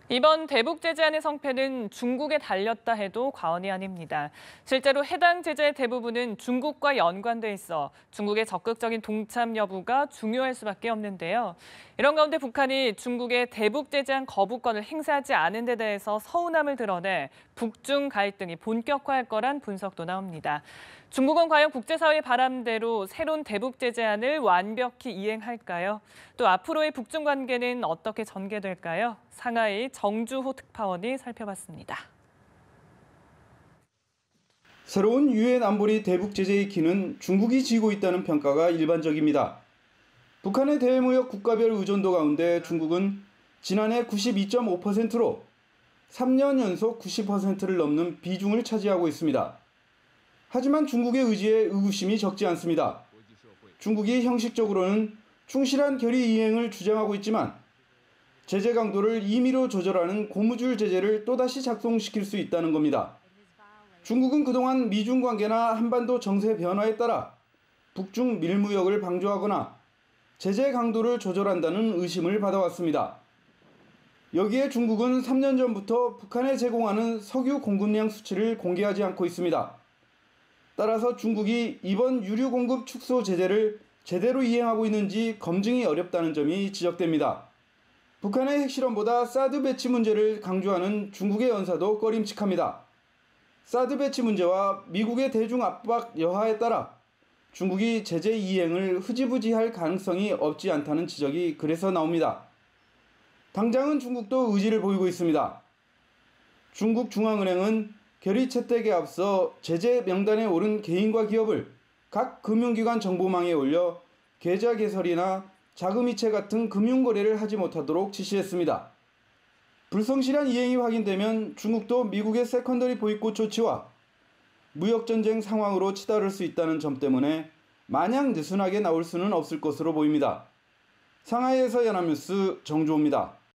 이번 대북 제재안의 성패는 중국에 달렸다 해도 과언이 아닙니다. 실제로 해당 제재의 대부분은 중국과 연관돼 있어 중국의 적극적인 동참 여부가 중요할 수밖에 없는데요. 이런 가운데 북한이 중국의 대북 제재안 거부권을 행사하지 않은 데 대해서 서운함을 드러내 북중 갈등이 본격화할 거란 분석도 나옵니다. 중국은 과연 국제사회의 바람대로 새로운 대북 제재안을 완벽히 이행할까요? 또 앞으로의 북중 관계는 어떻게 전개될까요? 상하이 정주호 특파원이 살펴봤습니다. 새로운 유엔 안보리 대북 제재의 키는 중국이 쥐고 있다는 평가가 일반적입니다. 북한의 대무역 국가별 의존도 가운데 중국은 지난해 92.5%로 3년 연속 90%를 넘는 비중을 차지하고 있습니다. 하지만 중국의 의지에 의구심이 적지 않습니다. 중국이 형식적으로는 충실한 결의 이행을 주장하고 있지만 제재 강도를 임의로 조절하는 고무줄 제재를 또다시 작동시킬 수 있다는 겁니다. 중국은 그동안 미중 관계나 한반도 정세 변화에 따라 북중 밀무역을 방조하거나 제재 강도를 조절한다는 의심을 받아왔습니다. 여기에 중국은 3년 전부터 북한에 제공하는 석유 공급량 수치를 공개하지 않고 있습니다. 따라서 중국이 이번 유류 공급 축소 제재를 제대로 이행하고 있는지 검증이 어렵다는 점이 지적됩니다. 북한의 핵실험보다 사드 배치 문제를 강조하는 중국의 언사도 꺼림칙합니다. 사드 배치 문제와 미국의 대중 압박 여하에 따라 중국이 제재 이행을 흐지부지할 가능성이 없지 않다는 지적이 그래서 나옵니다. 당장은 중국도 의지를 보이고 있습니다. 중국 중앙은행은 결의 채택에 앞서 제재 명단에 오른 개인과 기업을 각 금융기관 정보망에 올려 계좌 개설이나 자금이체 같은 금융거래를 하지 못하도록 지시했습니다. 불성실한 이행이 확인되면 중국도 미국의 세컨더리 보이콧 조치와 무역전쟁 상황으로 치달을 수 있다는 점 때문에 마냥 느슨하게 나올 수는 없을 것으로 보입니다. 상하이에서 연합뉴스 정주호입니다.